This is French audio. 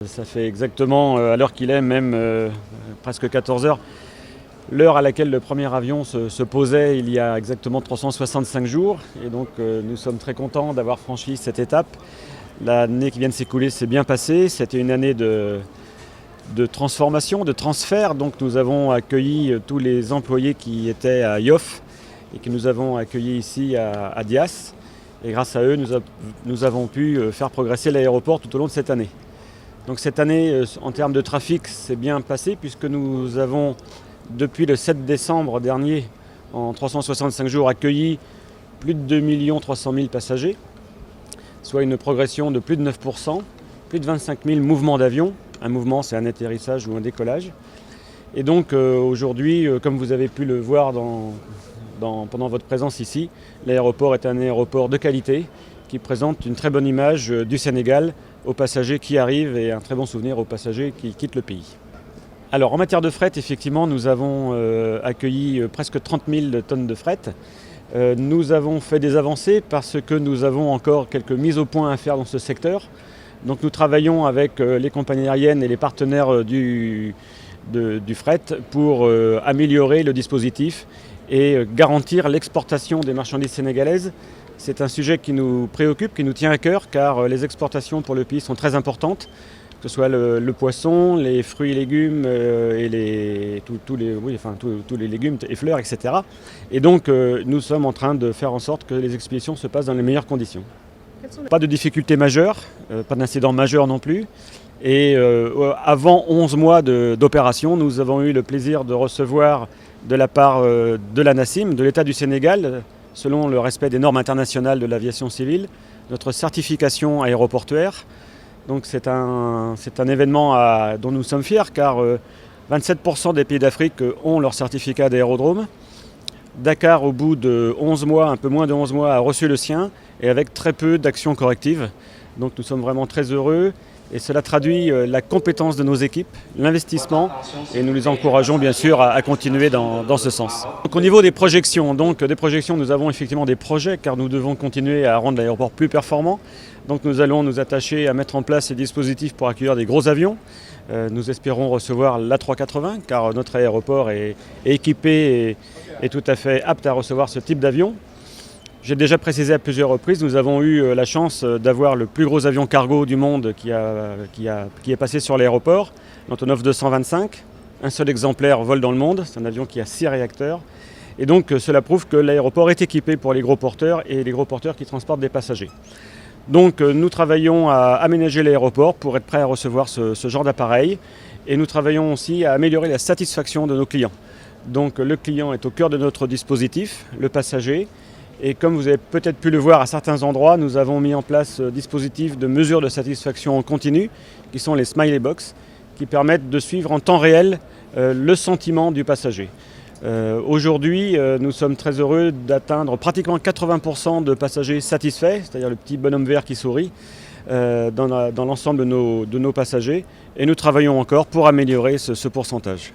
Ça fait exactement, à l'heure qu'il est, même presque 14 heures, l'heure à laquelle le premier avion se posait il y a exactement 365 jours. Et donc nous sommes très contents d'avoir franchi cette étape. L'année qui vient de s'écouler s'est bien passée. C'était une année de transformation, de transfert. Donc nous avons accueilli tous les employés qui étaient à IOF et que nous avons accueillis ici à DIAS. Et grâce à eux, nous avons pu faire progresser l'aéroport tout au long de cette année. Donc cette année, en termes de trafic, c'est bien passé puisque nous avons, depuis le 7 décembre dernier, en 365 jours, accueilli plus de 2 300 000 passagers, soit une progression de plus de 9%, plus de 25 000 mouvements d'avions. Un mouvement, c'est un atterrissage ou un décollage. Et donc aujourd'hui, comme vous avez pu le voir pendant votre présence ici, l'aéroport est un aéroport de qualité qui présente une très bonne image du Sénégal aux passagers qui arrivent et un très bon souvenir aux passagers qui quittent le pays. Alors en matière de fret, effectivement, nous avons accueilli presque 30 000 tonnes de fret. Nous avons fait des avancées parce que nous avons encore quelques mises au point à faire dans ce secteur. Donc nous travaillons avec les compagnies aériennes et les partenaires du fret pour améliorer le dispositif et garantir l'exportation des marchandises sénégalaises. C'est un sujet qui nous préoccupe, qui nous tient à cœur, car les exportations pour le pays sont très importantes, que ce soit le poisson, les fruits et légumes et tous les légumes et fleurs, etc. Et donc nous sommes en train de faire en sorte que les expéditions se passent dans les meilleures conditions. Pas de difficultés majeures, pas d'incidents majeurs non plus. Et avant 11 mois d'opération, nous avons eu le plaisir de recevoir de la part de l'ANACIM, de l'État du Sénégal, selon le respect des normes internationales de l'aviation civile, notre certification aéroportuaire. Donc c'est un événement dont nous sommes fiers, car 27% des pays d'Afrique ont leur certificat d'aérodrome. Dakar, au bout de 11 mois, un peu moins de 11 mois, a reçu le sien, et avec très peu d'actions correctives. Donc nous sommes vraiment très heureux. Et cela traduit la compétence de nos équipes, l'investissement, et nous les encourageons bien sûr à continuer dans ce sens. Donc, au niveau des projections, nous avons effectivement des projets car nous devons continuer à rendre l'aéroport plus performant. Donc nous allons nous attacher à mettre en place ces dispositifs pour accueillir des gros avions. Nous espérons recevoir l'A380 car notre aéroport est équipé et tout à fait apte à recevoir ce type d'avion. J'ai déjà précisé à plusieurs reprises, nous avons eu la chance d'avoir le plus gros avion cargo du monde qui est passé sur l'aéroport, l'Antonov 225. Un seul exemplaire vole dans le monde, c'est un avion qui a 6 réacteurs. Et donc cela prouve que l'aéroport est équipé pour les gros porteurs et les gros porteurs qui transportent des passagers. Donc nous travaillons à aménager l'aéroport pour être prêt à recevoir ce genre d'appareil. Et nous travaillons aussi à améliorer la satisfaction de nos clients. Donc le client est au cœur de notre dispositif, le passager. Et comme vous avez peut-être pu le voir à certains endroits, nous avons mis en place un dispositif de mesure de satisfaction en continu, qui sont les Smiley Box, qui permettent de suivre en temps réel le sentiment du passager. Aujourd'hui, nous sommes très heureux d'atteindre pratiquement 80% de passagers satisfaits, c'est-à-dire le petit bonhomme vert qui sourit, dans l'ensemble de nos passagers. Et nous travaillons encore pour améliorer ce pourcentage.